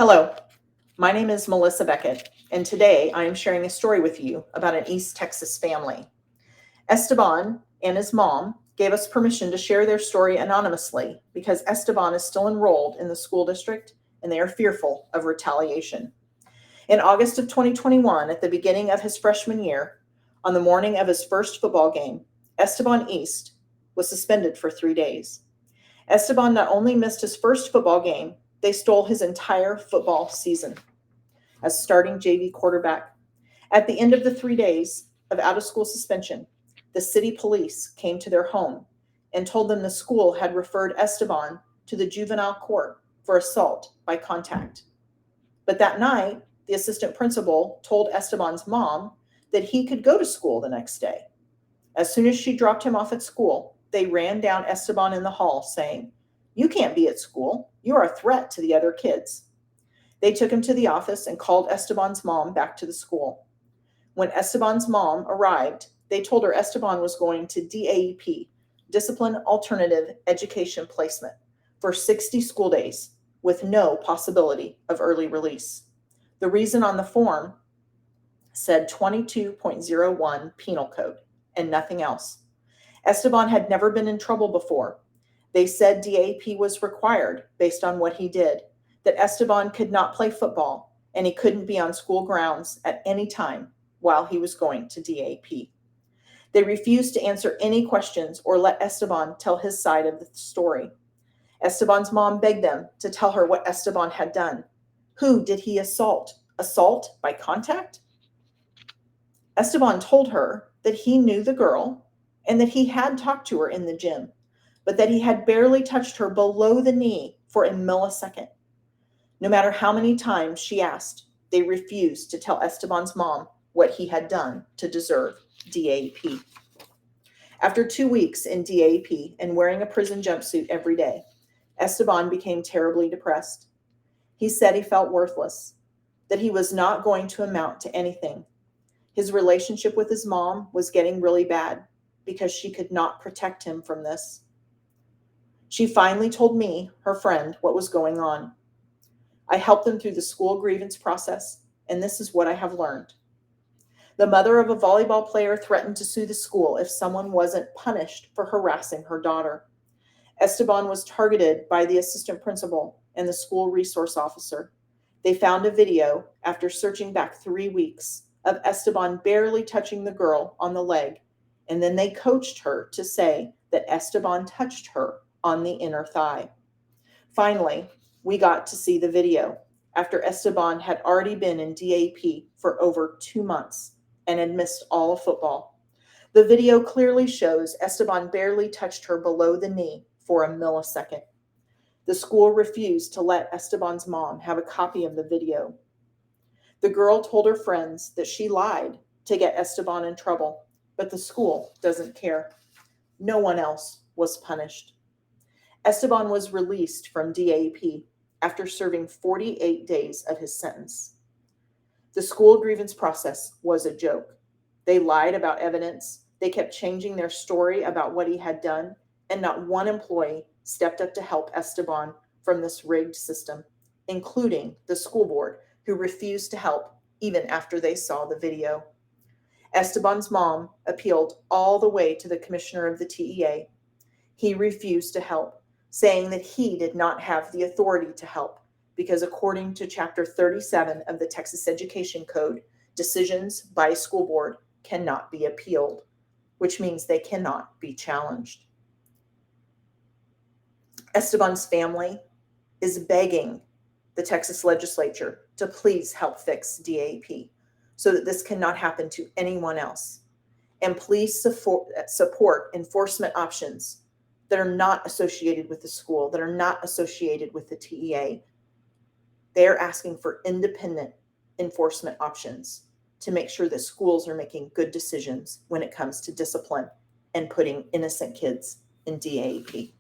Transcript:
Hello, my name is Melissa Beckett, and today I am sharing a story with you about an East Texas family. Esteban and his mom gave us permission to share their story anonymously because Esteban is still enrolled in the school district and they are fearful of retaliation. In August of 2021, at the beginning of his freshman year, on the morning of his first football game, Esteban East was suspended for 3 days. Esteban not only missed his first football game, they stole his entire football season as starting JV quarterback. At the end of the 3 days of out-of-school suspension, the city police came to their home and told them the school had referred Esteban to the juvenile court for assault by contact. But that night, the assistant principal told Esteban's mom that he could go to school the next day. As soon as she dropped him off at school, they ran down Esteban in the hall saying, "You can't be at school. You are a threat to the other kids." They took him to the office and called Esteban's mom back to the school. When Esteban's mom arrived, they told her Esteban was going to DAEP, Discipline Alternative Education Placement, for 60 school days with no possibility of early release. The reason on the form said 22.01 Penal Code and nothing else. Esteban had never been in trouble before. They said DAP was required based on what he did, that Esteban could not play football and he couldn't be on school grounds at any time while he was going to DAP. They refused to answer any questions or let Esteban tell his side of the story. Esteban's mom begged them to tell her what Esteban had done. Who did he assault? Assault by contact? Esteban told her that he knew the girl and that he had talked to her in the gym, but that he had barely touched her below the knee for a millisecond. No matter how many times she asked, they refused to tell Esteban's mom what he had done to deserve DAP. After 2 weeks in DAP and wearing a prison jumpsuit every day, Esteban became terribly depressed. He said he felt worthless, that he was not going to amount to anything. His relationship with his mom was getting really bad because she could not protect him from this. She finally told me, her friend, what was going on. I helped them through the school grievance process, and this is what I have learned. The mother of a volleyball player threatened to sue the school if someone wasn't punished for harassing her daughter. Esteban was targeted by the assistant principal and the school resource officer. They found a video after searching back 3 weeks of Esteban barely touching the girl on the leg, and then they coached her to say that Esteban touched her on the inner thigh. Finally, we got to see the video after Esteban had already been in DAP for over 2 months and had missed all of football. The video clearly shows Esteban barely touched her below the knee for a millisecond. The school refused to let Esteban's mom have a copy of the video. The girl told her friends that she lied to get Esteban in trouble, but the school doesn't care. No one else was punished. Esteban was released from DAP after serving 48 days of his sentence. The school grievance process was a joke. They lied about evidence. They kept changing their story about what he had done, and not one employee stepped up to help Esteban from this rigged system, including the school board, who refused to help even after they saw the video. Esteban's mom appealed all the way to the commissioner of the TEA. He refused to help, saying that he did not have the authority to help because according to Chapter 37 of the Texas Education Code, decisions by a school board cannot be appealed, which means they cannot be challenged. Esteban's family is begging the Texas legislature to please help fix DAP so that this cannot happen to anyone else. And please support enforcement options that are not associated with the school, that are not associated with the TEA. They are asking for independent enforcement options to make sure that schools are making good decisions when it comes to discipline and putting innocent kids in DAP.